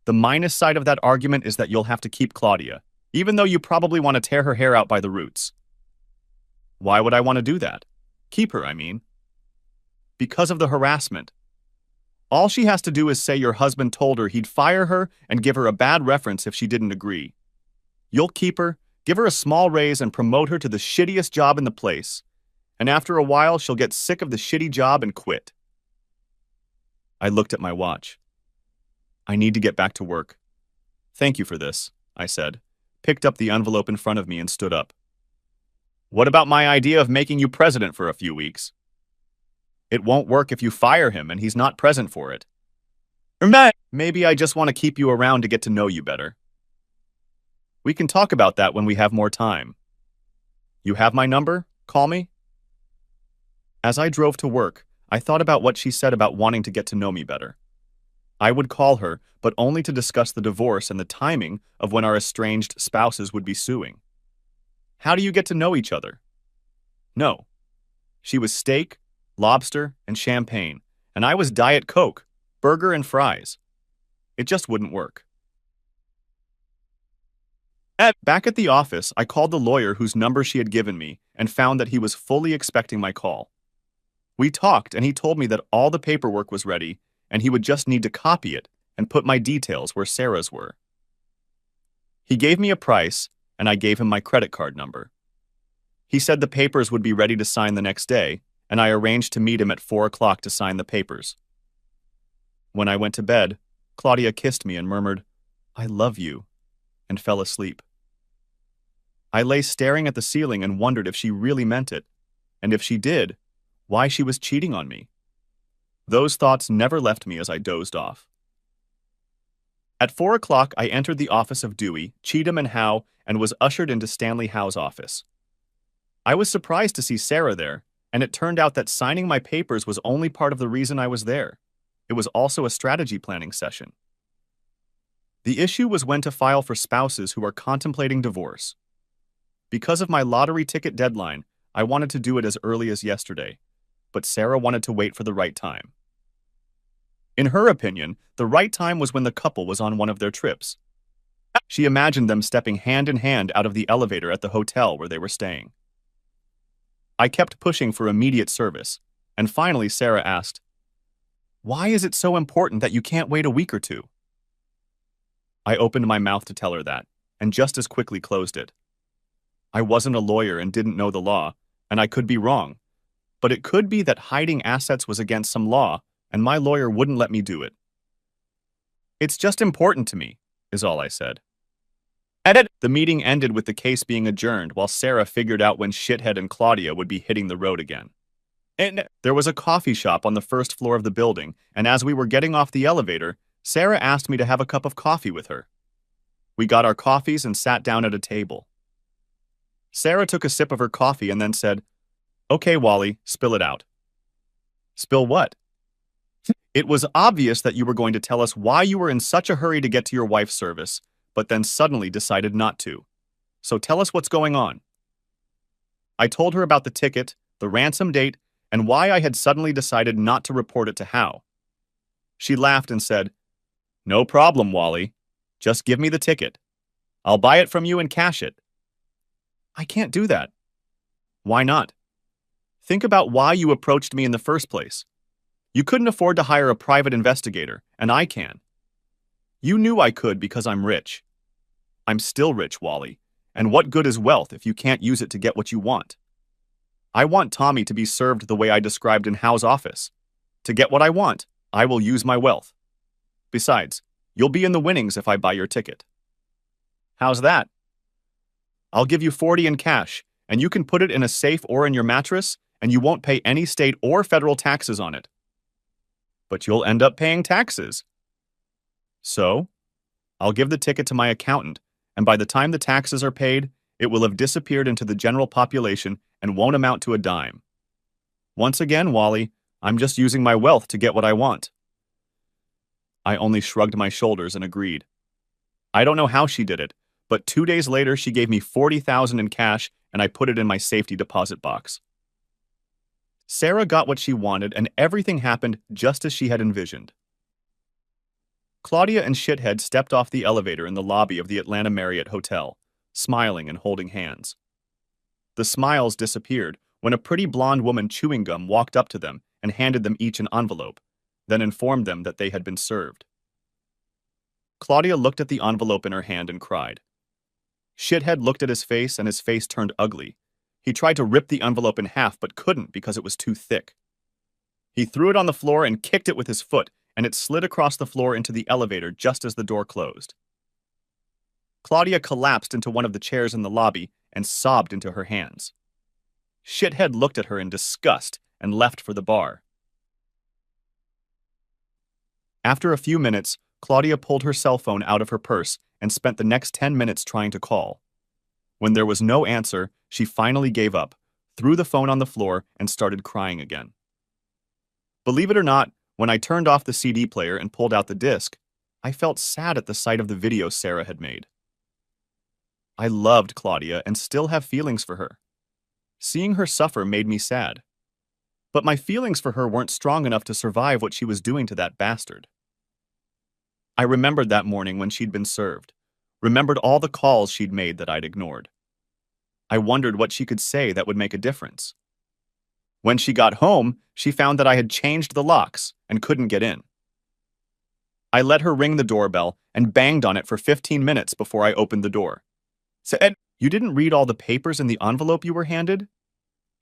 The minus side of that argument is that you'll have to keep Claudia, even though you probably want to tear her hair out by the roots. Why would I want to do that? Keep her, I mean. Because of the harassment. All she has to do is say your husband told her he'd fire her and give her a bad reference if she didn't agree. You'll keep her, give her a small raise, and promote her to the shittiest job in the place. And after a while, she'll get sick of the shitty job and quit. I looked at my watch. I need to get back to work. Thank you for this, I said, picked up the envelope in front of me and stood up. What about my idea of making you president for a few weeks? It won't work if you fire him and he's not present for it. Maybe I just want to keep you around to get to know you better. We can talk about that when we have more time. You have my number? Call me. As I drove to work, I thought about what she said about wanting to get to know me better. I would call her, but only to discuss the divorce and the timing of when our estranged spouses would be suing. How do you get to know each other? No. She was steak, lobster, and champagne, and I was Diet Coke, burger, and fries. It just wouldn't work. Back at the office, I called the lawyer whose number she had given me and found that he was fully expecting my call. We talked, and he told me that all the paperwork was ready, and he would just need to copy it and put my details where Sarah's were. He gave me a price, and I gave him my credit card number. He said the papers would be ready to sign the next day, and I arranged to meet him at 4 o'clock to sign the papers. When I went to bed, Claudia kissed me and murmured, "I love you," and fell asleep. I lay staring at the ceiling and wondered if she really meant it, and if she did, why she was cheating on me. Those thoughts never left me as I dozed off. At 4 o'clock, I entered the office of Dewey, Cheatham, and Howe and was ushered into Stanley Howe's office. I was surprised to see Sarah there, and it turned out that signing my papers was only part of the reason I was there. It was also a strategy planning session. The issue was when to file for spouses who are contemplating divorce. Because of my lottery ticket deadline, I wanted to do it as early as yesterday, but Sarah wanted to wait for the right time. In her opinion, the right time was when the couple was on one of their trips. She imagined them stepping hand in hand out of the elevator at the hotel where they were staying. I kept pushing for immediate service, and finally Sarah asked, "Why is it so important that you can't wait a week or two?" I opened my mouth to tell her that, and just as quickly closed it. I wasn't a lawyer and didn't know the law, and I could be wrong, but it could be that hiding assets was against some law, and my lawyer wouldn't let me do it. "It's just important to me," is all I said. The meeting ended with the case being adjourned while Sarah figured out when Shithead and Claudia would be hitting the road again. And there was a coffee shop on the first floor of the building, and as we were getting off the elevator, Sarah asked me to have a cup of coffee with her. We got our coffees and sat down at a table. Sarah took a sip of her coffee and then said, "Okay, Wally, spill it out." "Spill what?" "It was obvious that you were going to tell us why you were in such a hurry to get to your wife's service, but then suddenly decided not to. So tell us what's going on." I told her about the ticket, the ransom date, and why I had suddenly decided not to report it to Howe. She laughed and said, "No problem, Wally. Just give me the ticket. I'll buy it from you and cash it." "I can't do that." "Why not? Think about why you approached me in the first place. You couldn't afford to hire a private investigator, and I can. You knew I could because I'm rich. I'm still rich, Wally, and what good is wealth if you can't use it to get what you want? I want Tommy to be served the way I described in Howe's office. To get what I want, I will use my wealth. Besides, you'll be in the winnings if I buy your ticket." "How's that?" "I'll give you 40 in cash, and you can put it in a safe or in your mattress, and you won't pay any state or federal taxes on it." "But you'll end up paying taxes." "So? I'll give the ticket to my accountant, and by the time the taxes are paid, it will have disappeared into the general population and won't amount to a dime. Once again, Wally, I'm just using my wealth to get what I want." I only shrugged my shoulders and agreed. I don't know how she did it, but 2 days later she gave me $40,000 in cash and I put it in my safety deposit box. Sarah got what she wanted and everything happened just as she had envisioned. Claudia and Shithead stepped off the elevator in the lobby of the Atlanta Marriott Hotel, smiling and holding hands. The smiles disappeared when a pretty blonde woman chewing gum walked up to them and handed them each an envelope, then informed them that they had been served. Claudia looked at the envelope in her hand and cried. Shithead looked at his face and his face turned ugly. He tried to rip the envelope in half but couldn't because it was too thick. He threw it on the floor and kicked it with his foot, and it slid across the floor into the elevator just as the door closed. Claudia collapsed into one of the chairs in the lobby and sobbed into her hands. Shithead looked at her in disgust and left for the bar. After a few minutes, Claudia pulled her cell phone out of her purse and spent the next 10 minutes trying to call. When there was no answer, she finally gave up, threw the phone on the floor, and started crying again. Believe it or not, When I turned off the CD player and pulled out the disc, I felt sad at the sight of the video Sarah had made. I loved Claudia and still have feelings for her. Seeing her suffer made me sad. But my feelings for her weren't strong enough to survive what she was doing to that bastard. I remembered that morning when she'd been served, remembered all the calls she'd made that I'd ignored. I wondered what she could say that would make a difference. When she got home, she found that I had changed the locks and couldn't get in. I let her ring the doorbell and banged on it for 15 minutes before I opened the door. Said, "You didn't read all the papers in the envelope you were handed?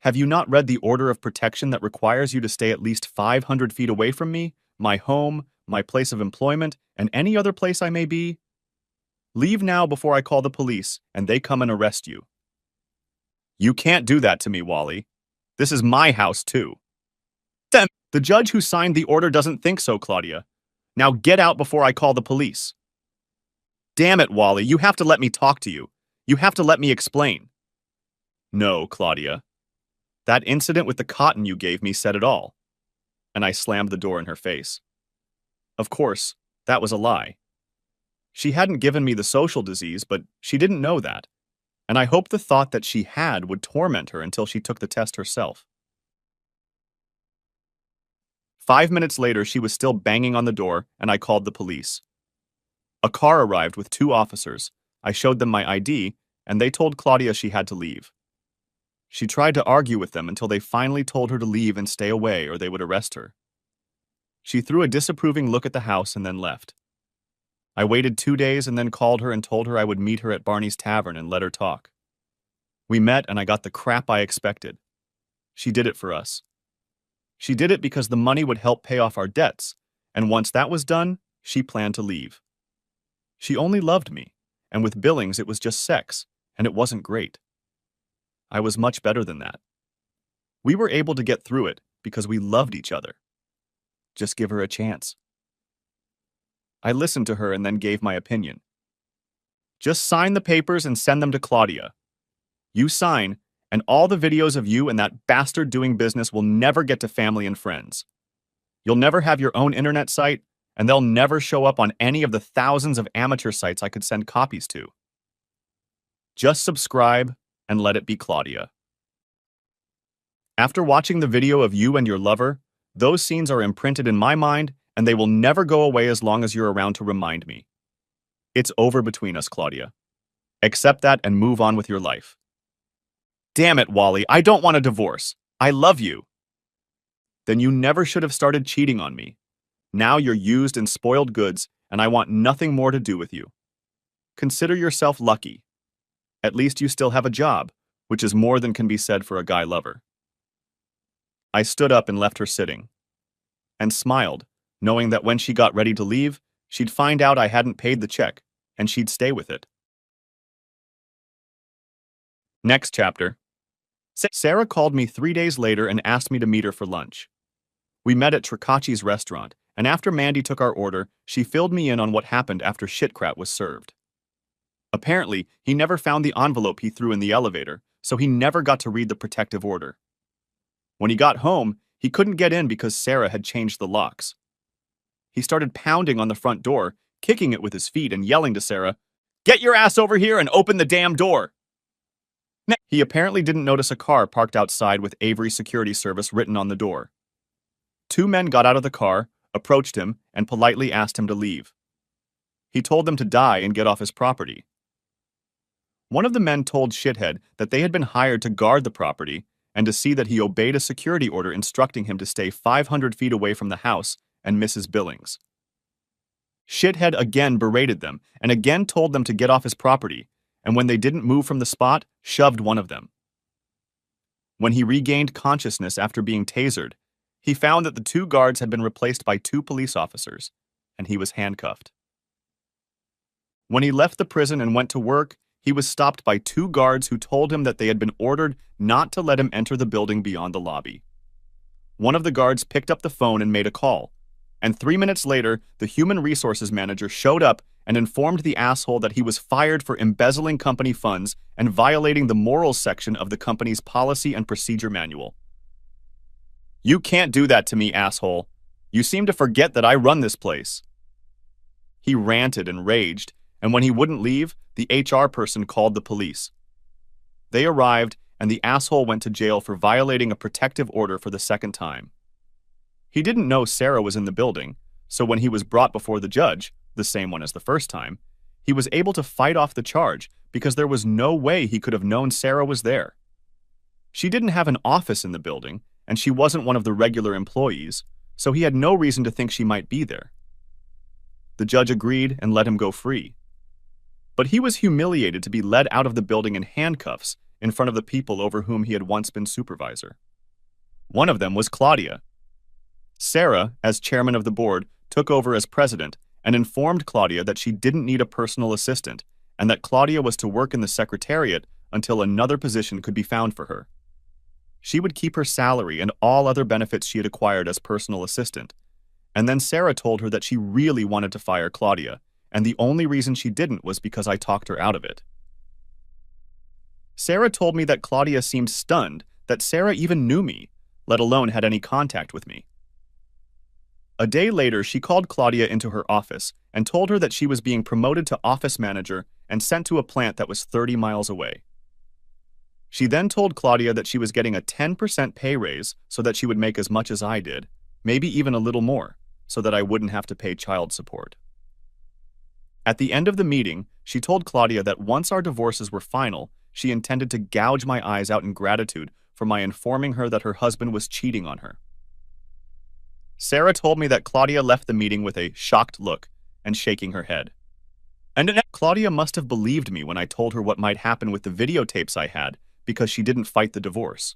Have you not read the order of protection that requires you to stay at least 500 feet away from me, my home, my place of employment, and any other place I may be? Leave now before I call the police and they come and arrest you." "You can't do that to me, Wally. This is my house, too." "The judge who signed the order doesn't think so, Claudia. Now get out before I call the police." "Damn it, Wally, you have to let me talk to you. You have to let me explain." "No, Claudia. That incident with the cotton you gave me said it all." And I slammed the door in her face. Of course, that was a lie. She hadn't given me the social disease, but she didn't know that. And I hoped the thought that she had would torment her until she took the test herself. 5 minutes later, she was still banging on the door, and I called the police. A car arrived with 2 officers. I showed them my ID, and they told Claudia she had to leave. She tried to argue with them until they finally told her to leave and stay away or they would arrest her. She threw a disapproving look at the house and then left. I waited 2 days and then called her and told her I would meet her at Barney's Tavern and let her talk. We met and I got the crap I expected. She did it for us. She did it because the money would help pay off our debts, and once that was done, she planned to leave. She only loved me, and with Billings it was just sex, and it wasn't great. I was much better than that. We were able to get through it because we loved each other. Just give her a chance. I listened to her and then gave my opinion. Just sign the papers and send them to Claudia. You sign, and all the videos of you and that bastard doing business will never get to family and friends. You'll never have your own internet site, and they'll never show up on any of the thousands of amateur sites I could send copies to. Just subscribe and let it be Claudia. After watching the video of you and your lover, those scenes are imprinted in my mind and they will never go away as long as you're around to remind me. It's over between us, Claudia. Accept that and move on with your life. Damn it, Wally, I don't want a divorce. I love you. Then you never should have started cheating on me. Now you're used and spoiled goods, and I want nothing more to do with you. Consider yourself lucky. At least you still have a job, which is more than can be said for a guy lover. I stood up and left her sitting, and smiled, knowing that when she got ready to leave, she'd find out I hadn't paid the check, and she'd stay with it. Next chapter. Sarah called me 3 days later and asked me to meet her for lunch. We met at Tricacci's restaurant, and after Mandy took our order, she filled me in on what happened after Shitcrat was served. Apparently, he never found the envelope he threw in the elevator, so he never got to read the protective order. When he got home, he couldn't get in because Sarah had changed the locks. He started pounding on the front door, kicking it with his feet and yelling to Sarah, "Get your ass over here and open the damn door!" He apparently didn't notice a car parked outside with Avery Security Service written on the door. 2 men got out of the car, approached him, and politely asked him to leave. He told them to die and get off his property. One of the men told Shithead that they had been hired to guard the property and to see that he obeyed a security order instructing him to stay 500 feet away from the house and Mrs. Billings. Shithead again berated them and again told them to get off his property, and when they didn't move from the spot, shoved one of them. When he regained consciousness after being tasered, he found that the 2 guards had been replaced by 2 police officers, and he was handcuffed. When he left the prison and went to work, he was stopped by 2 guards who told him that they had been ordered not to let him enter the building beyond the lobby. One of the guards picked up the phone and made a call, and 3 minutes later, the human resources manager showed up and informed the asshole that he was fired for embezzling company funds and violating the morals section of the company's policy and procedure manual. "You can't do that to me, asshole. You seem to forget that I run this place. He ranted and raged, and when he wouldn't leave, the HR person called the police. They arrived, and the asshole went to jail for violating a protective order for the second time. He didn't know Sarah was in the building, so when he was brought before the judge, the same one as the first time, he was able to fight off the charge because there was no way he could have known Sarah was there. She didn't have an office in the building, and she wasn't one of the regular employees, so he had no reason to think she might be there. The judge agreed and let him go free. But he was humiliated to be led out of the building in handcuffs in front of the people over whom he had once been supervisor. One of them was Claudia. Sarah, as chairman of the board, took over as president and informed Claudia that she didn't need a personal assistant and that Claudia was to work in the secretariat until another position could be found for her. She would keep her salary and all other benefits she had acquired as personal assistant. And then Sarah told her that she really wanted to fire Claudia, and the only reason she didn't was because I talked her out of it. Sarah told me that Claudia seemed stunned that Sarah even knew me, let alone had any contact with me. A day later, she called Claudia into her office and told her that she was being promoted to office manager and sent to a plant that was 30 miles away. She then told Claudia that she was getting a 10% pay raise so that she would make as much as I did, maybe even a little more, so that I wouldn't have to pay child support. At the end of the meeting, she told Claudia that once our divorces were final, she intended to gouge my eyes out in gratitude for my informing her that her husband was cheating on her. Sarah told me that Claudia left the meeting with a shocked look and shaking her head. And Claudia must have believed me when I told her what might happen with the videotapes I had because she didn't fight the divorce.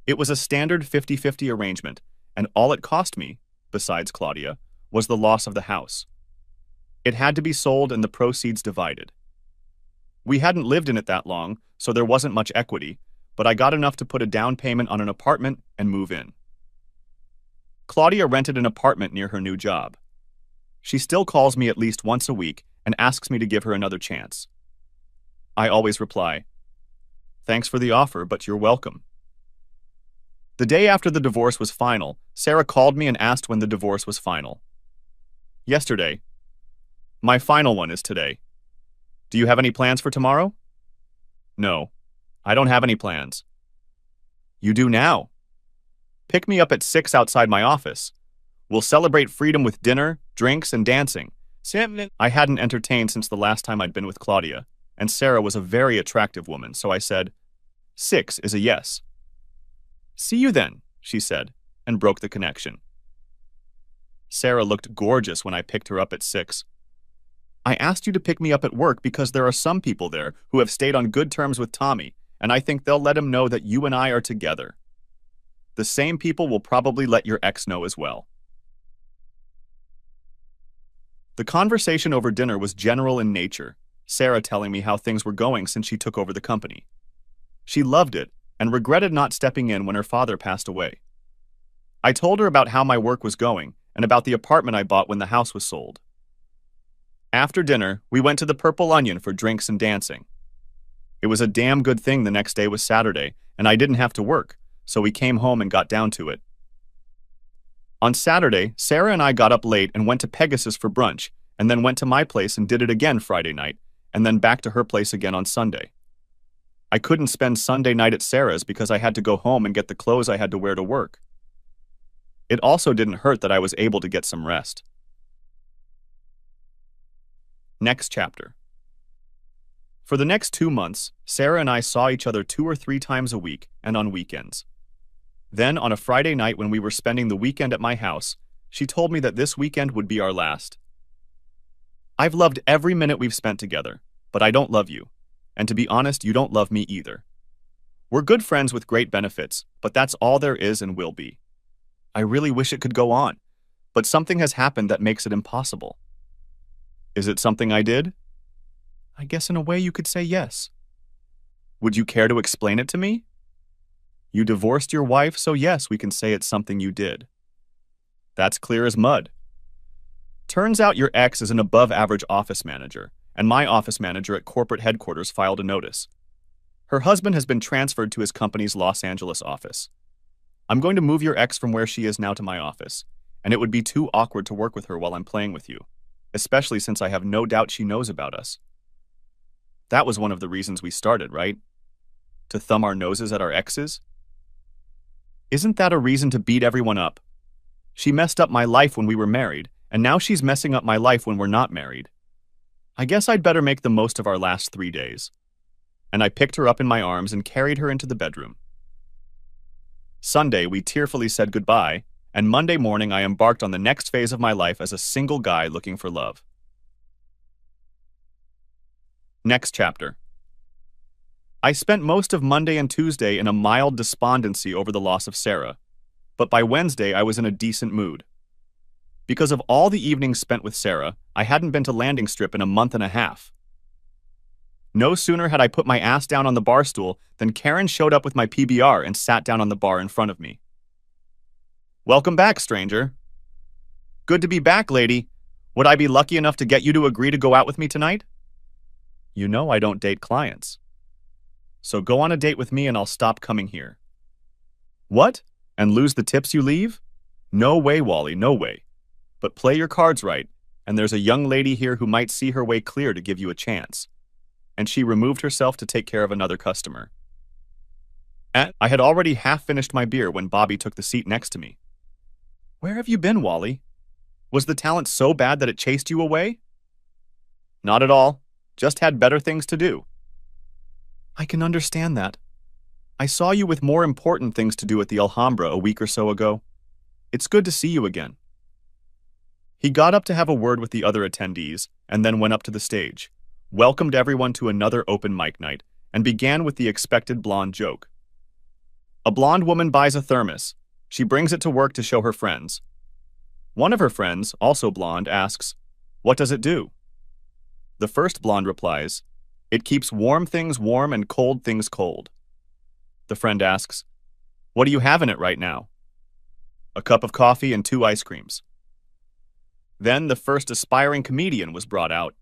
It was a standard 50-50 arrangement, and all it cost me, besides Claudia, was the loss of the house. It had to be sold and the proceeds divided. We hadn't lived in it that long, so there wasn't much equity, but I got enough to put a down payment on an apartment and move in. Claudia rented an apartment near her new job. She still calls me at least once a week and asks me to give her another chance. I always reply, "Thanks for the offer, but you're welcome." The day after the divorce was final, Sarah called me and asked when the divorce was final. Yesterday. My final one is today. Do you have any plans for tomorrow? No, I don't have any plans. You do now. Pick me up at 6 outside my office. We'll celebrate freedom with dinner, drinks, and dancing. I hadn't entertained since the last time I'd been with Claudia, and Sarah was a very attractive woman, so I said, 6 is a yes. See you then, she said, and broke the connection. Sarah looked gorgeous when I picked her up at 6. I asked you to pick me up at work because there are some people there who have stayed on good terms with Tommy, and I think they'll let him know that you and I are together. The same people will probably let your ex know as well. The conversation over dinner was general in nature, Sarah telling me how things were going since she took over the company. She loved it and regretted not stepping in when her father passed away. I told her about how my work was going and about the apartment I bought when the house was sold. After dinner, we went to the Purple Onion for drinks and dancing. It was a damn good thing the next day was Saturday, and I didn't have to work, so we came home and got down to it. On Saturday, Sarah and I got up late and went to Pegasus for brunch, and then went to my place and did it again Friday night, and then back to her place again on Sunday. I couldn't spend Sunday night at Sarah's because I had to go home and get the clothes I had to wear to work. It also didn't hurt that I was able to get some rest. Next chapter. For the next 2 months, Sarah and I saw each other 2 or 3 times a week and on weekends. Then, on a Friday night when we were spending the weekend at my house, she told me that this weekend would be our last. I've loved every minute we've spent together, but I don't love you. And to be honest, you don't love me either. We're good friends with great benefits, but that's all there is and will be. I really wish it could go on, but something has happened that makes it impossible. Is it something I did? I guess in a way you could say yes. Would you care to explain it to me? You divorced your wife, so yes, we can say it's something you did. That's clear as mud. Turns out your ex is an above-average office manager, and my office manager at corporate headquarters filed a notice. Her husband has been transferred to his company's Los Angeles office. I'm going to move your ex from where she is now to my office, and it would be too awkward to work with her while I'm playing with you, especially since I have no doubt she knows about us. That was one of the reasons we started, right? To thumb our noses at our exes? Isn't that a reason to beat everyone up? She messed up my life when we were married, and now she's messing up my life when we're not married. I guess I'd better make the most of our last 3 days. And I picked her up in my arms and carried her into the bedroom. Sunday, we tearfully said goodbye, and Monday morning I embarked on the next phase of my life as a single guy looking for love. Next chapter. I spent most of Monday and Tuesday in a mild despondency over the loss of Sarah, but by Wednesday I was in a decent mood. Because of all the evenings spent with Sarah, I hadn't been to Landing Strip in a month and a half. No sooner had I put my ass down on the bar stool than Karen showed up with my PBR and sat down on the bar in front of me. "Welcome back, stranger." "Good to be back, lady. Would I be lucky enough to get you to agree to go out with me tonight?" "You know I don't date clients. So go on a date with me and I'll stop coming here." "What? And lose the tips you leave? No way, Wally, no way. But play your cards right, and there's a young lady here who might see her way clear to give you a chance." And she removed herself to take care of another customer. I had already half finished my beer when Bobby took the seat next to me. "Where have you been, Wally? Was the talent so bad that it chased you away?" "Not at all. Just had better things to do." "I can understand that. I saw you with more important things to do at the Alhambra a week or so ago. It's good to see you again." He got up to have a word with the other attendees and then went up to the stage, welcomed everyone to another open mic night, and began with the expected blonde joke. A blonde woman buys a thermos. She brings it to work to show her friends. One of her friends, also blonde, asks, "What does it do?" The first blonde replies, "It keeps warm things warm and cold things cold." The friend asks, "What do you have in it right now?" "A cup of coffee and 2 ice creams." Then the first aspiring comedian was brought out.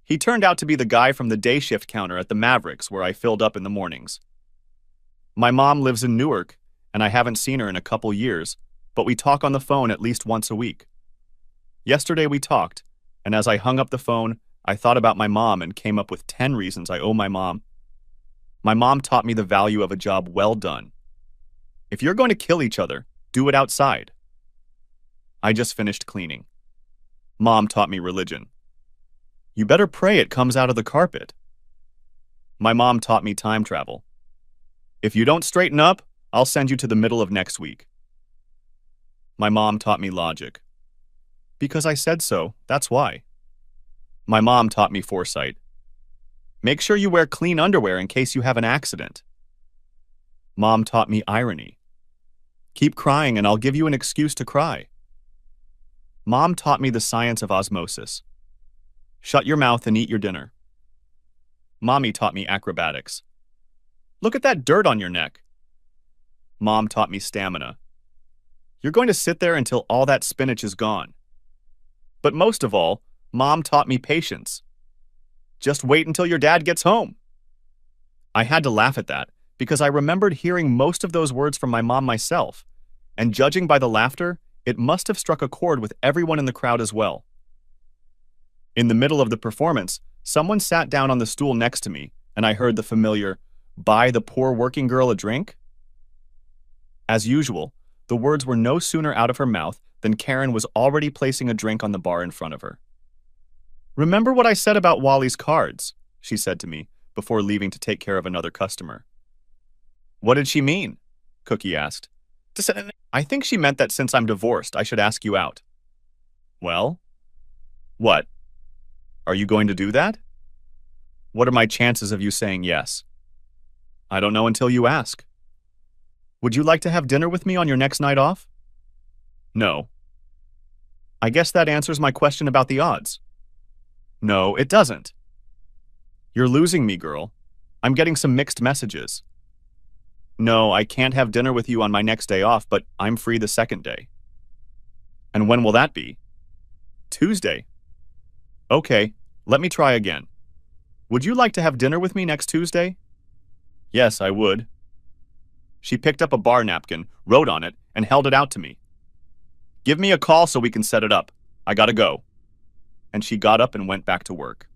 He turned out to be the guy from the day shift counter at the Mavericks where I filled up in the mornings. My mom lives in Newark, and I haven't seen her in a couple years, but we talk on the phone at least once a week. Yesterday we talked, and as I hung up the phone, I thought about my mom and came up with 10 reasons I owe my mom. My mom taught me the value of a job well done. If you're going to kill each other, do it outside. I just finished cleaning. Mom taught me religion. You better pray it comes out of the carpet. My mom taught me time travel. If you don't straighten up, I'll send you to the middle of next week. My mom taught me logic. Because I said so, that's why. My mom taught me foresight. Make sure you wear clean underwear in case you have an accident. Mom taught me irony. Keep crying and I'll give you an excuse to cry. Mom taught me the science of osmosis. Shut your mouth and eat your dinner. Mommy taught me acrobatics. Look at that dirt on your neck. Mom taught me stamina. You're going to sit there until all that spinach is gone. But most of all, Mom taught me patience. Just wait until your dad gets home. I had to laugh at that because I remembered hearing most of those words from my mom myself, and judging by the laughter, it must have struck a chord with everyone in the crowd as well. In the middle of the performance, someone sat down on the stool next to me, and I heard the familiar, "Buy the poor working girl a drink?" As usual, the words were no sooner out of her mouth than Karen was already placing a drink on the bar in front of her. "Remember what I said about Wally's cards," she said to me before leaving to take care of another customer. "What did she mean?" Cookie asked. "I think she meant that since I'm divorced, I should ask you out." "Well? What? Are you going to do that?" "What are my chances of you saying yes?" "I don't know until you ask." "Would you like to have dinner with me on your next night off?" "No." "I guess that answers my question about the odds." "No, it doesn't." "You're losing me, girl. I'm getting some mixed messages." "No, I can't have dinner with you on my next day off, but I'm free the second day." "And when will that be?" "Tuesday." "Okay, let me try again. Would you like to have dinner with me next Tuesday?" "Yes, I would." She picked up a bar napkin, wrote on it, and held it out to me. Give me a call so we can set it up. I gotta go. And she got up and went back to work.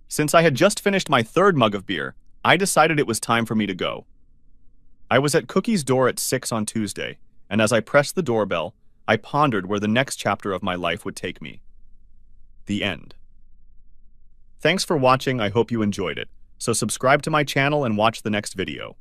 Since I had just finished my third mug of beer, I decided it was time for me to go. I was at Cookie's door at 6 on Tuesday, and as I pressed the doorbell, I pondered where the next chapter of my life would take me. The end. Thanks for watching. I hope you enjoyed it. So subscribe to my channel and watch the next video.